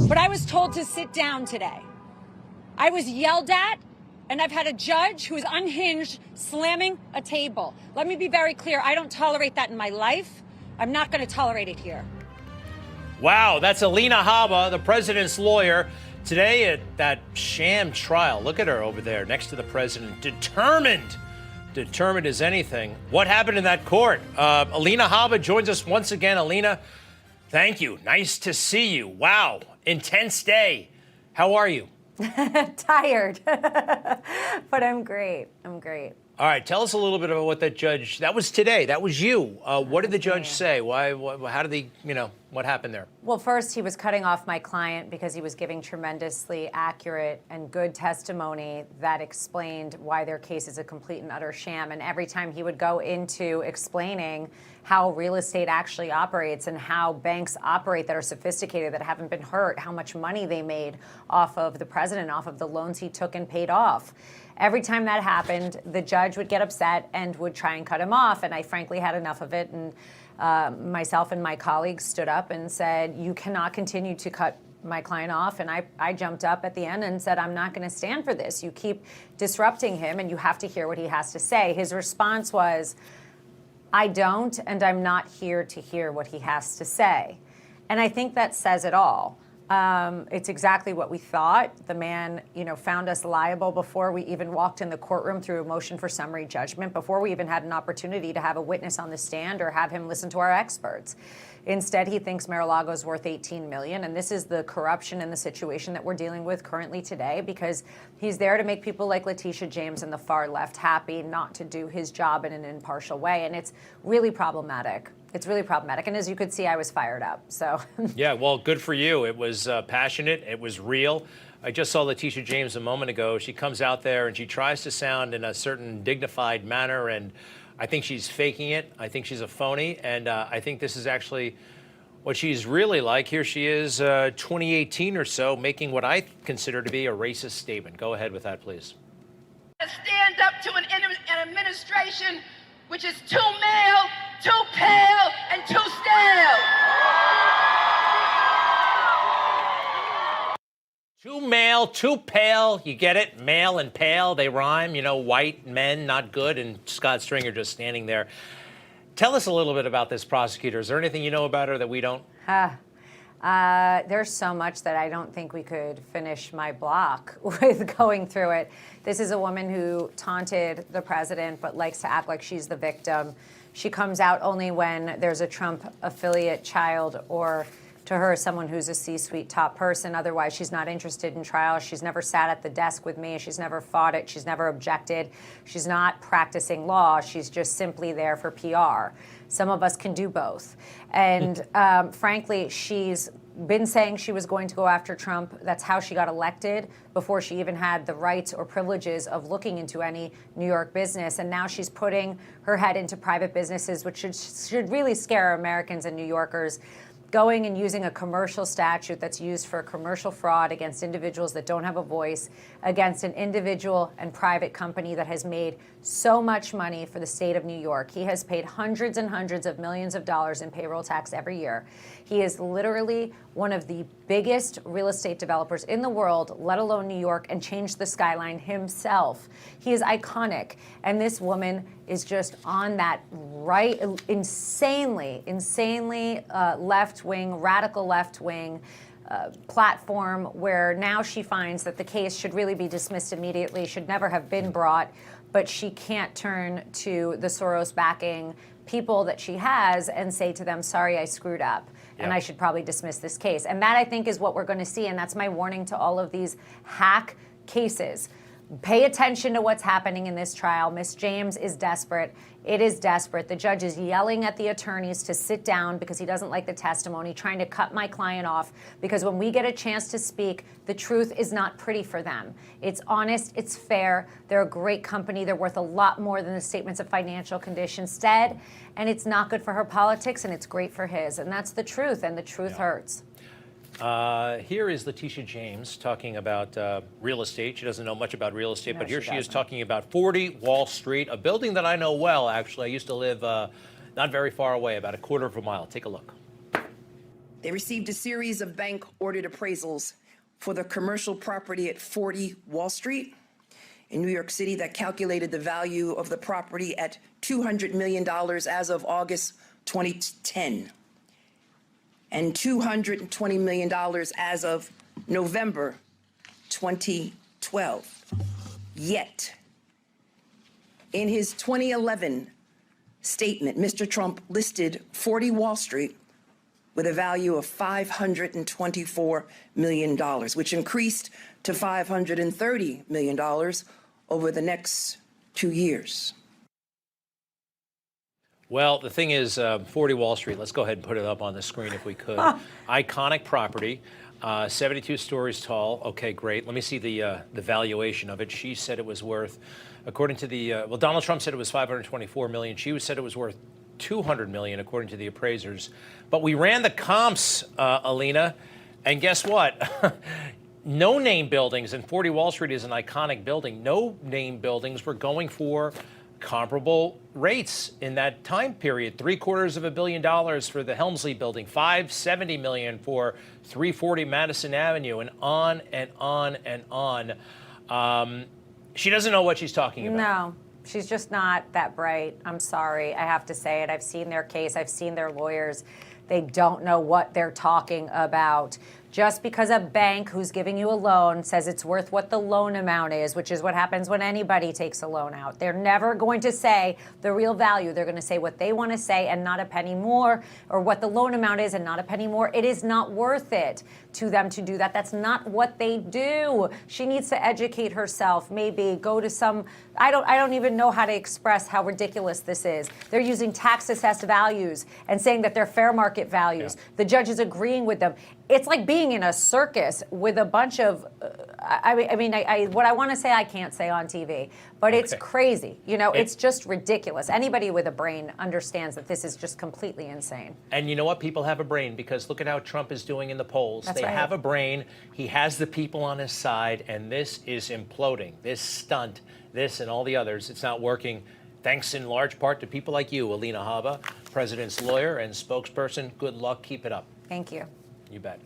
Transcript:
But I was told to sit down today. I was yelled at, and I've had a judge who is unhinged slamming a table. Let me be very clear. I don't tolerate that in my life. I'm not going to tolerate it here. Wow, that's Alina Habba, the president's lawyer. Today at that sham trial, look at her over there next to the president, determined as anything. What happened in that court? Alina Habba joins us once again. Alina, thank you. Nice to see you. Wow, intense day. How are you? Tired, but I'm great. I'm great. All right, tell us a little bit about what that judge, that was today, that was you. What did the judge say? How did he, what happened there? Well, first, he was cutting off my client because he was giving tremendously accurate and good testimony that explained why their case is a complete and utter sham. And every time he would go into explaining how real estate actually operates and how banks operate that are sophisticated, that haven't been hurt, how much money they made off of the president, off of the loans he took and paid off. Every time that happened, the judge would get upset and would try and cut him off. And I frankly had enough of it. And myself and my colleagues stood up and said, you cannot continue to cut my client off. And I jumped up at the end and said, I'm not going to stand for this. You keep disrupting him and you have to hear what he has to say. His response was, I don't, and I'm not here to hear what he has to say. And I think that says it all. It's exactly what we thought. The man, found us liable before we even walked in the courtroom through a motion for summary judgment, before we even had an opportunity to have a witness on the stand or have him listen to our experts. Instead, he thinks Mar-a-Lago is worth $18 million, and this is the corruption and the situation that we're dealing with currently today, because he's there to make people like Letitia James and the far left happy, not to do his job in an impartial way, and it's really problematic. It's really problematic. And as you could see, I was fired up. So yeah, well, good for you. It was passionate. It was real. I just saw Letitia James a moment ago. She comes out there and she tries to sound in a certain dignified manner. And I think she's faking it. I think she's a phony. And I think this is actually what she's really like. Here she is, 2018 or so, making what I consider to be a racist statement. Go ahead with that, please. Stand up to an administration which is too male, too pale, and too stale. Too male, too pale. You get it? Male and pale, they rhyme. White men, not good. And Scott Stringer just standing there. Tell us a little bit about this prosecutor. Is there anything you know about her that we don't? There's so much that I don't think we could finish my block with going through it. This is a woman who taunted the president but likes to act like she's the victim. She comes out only when there's a Trump affiliate child or, to her, someone who's a C-suite top person. Otherwise, she's not interested in trial. She's never sat at the desk with me. She's never fought it. She's never objected. She's not practicing law. She's just simply there for PR. Some of us can do both. And frankly, she's been saying she was going to go after Trump. That's how she got elected, before she even had the rights or privileges of looking into any New York business. And now she's putting her head into private businesses, which should really scare Americans and New Yorkers. Going and using a commercial statute that's used for commercial fraud against individuals that don't have a voice, against an individual and private company that has made so much money for the state of New York. He has paid hundreds and hundreds of millions of dollars in payroll tax every year. He is literally one of the biggest real estate developers in the world, let alone New York, and changed the skyline himself. He is iconic. And this woman is just on that right, insanely left-wing, radical left-wing platform, where now she finds that the case should really be dismissed immediately, should never have been brought, but she can't turn to the Soros backing people that she has and say to them, sorry, I screwed up. And I should probably dismiss this case. And that, I think, is what we're going to see. And that's my warning to all of these hack cases. Pay attention to what's happening in this trial. Miss James is desperate. It is desperate. The judge is yelling at the attorneys to sit down because he doesn't like the testimony, trying to cut my client off, because when we get a chance to speak, the truth is not pretty for them. It's honest. It's fair. They're a great company. They're worth a lot more than the statements of financial condition said. And it's not good for her politics, and it's great for his. And that's the truth, and the truth hurts. Here is Letitia James talking about real estate. She doesn't know much about real estate, but here she is talking about 40 Wall Street, a building that I know well, actually. I used to live not very far away, about a quarter of a mile. Take a look. They received a series of bank-ordered appraisals for the commercial property at 40 Wall Street in New York City that calculated the value of the property at $200 million as of August 2010 and $220 million as of November 2012. Yet, in his 2011 statement, Mr. Trump listed 40 Wall Street with a value of $524 million, which increased to $530 million over the next 2 years. Well, the thing is, 40 Wall Street, let's go ahead and put it up on the screen if we could. Iconic property, 72 stories tall. Okay, great. Let me see the valuation of it. She said it was worth, according to the, well, Donald Trump said it was $524 million. She said it was worth $200 million, according to the appraisers. But we ran the comps, Alina, and guess what? No-name buildings, and 40 Wall Street is an iconic building. No-name buildings were going for comparable rates in that time period. $750 million for the Helmsley building, $570 million for 340 Madison Avenue, and on and on and on. She doesn't know what she's talking about. No, she's just not that bright. I'm sorry. I have to say it. I've seen their case. I've seen their lawyers. They don't know what they're talking about. Just because a bank who's giving you a loan says it's worth what the loan amount is, which is what happens when anybody takes a loan out. They're never going to say the real value. They're going to say what they want to say and not a penny more, or what the loan amount is and not a penny more. It is not worth it to them to do that. That's not what they do. She needs to educate herself, maybe go to some, I don't even know how to express how ridiculous this is. They're using tax assessed values and saying that they're fair market values. Yeah. The judge is agreeing with them. It's like being in a circus with a bunch of, what I want to say I can't say on TV, but it's crazy. You know, it's just ridiculous. Anybody with a brain understands that this is just completely insane. And you know what? People have a brain, because look at how Trump is doing in the polls. That's they right. have a brain. He has the people on his side, and this is imploding. This stunt, this and all the others, it's not working. Thanks in large part to people like you, Alina Habba, president's lawyer and spokesperson. Good luck. Keep it up. Thank you. You bet.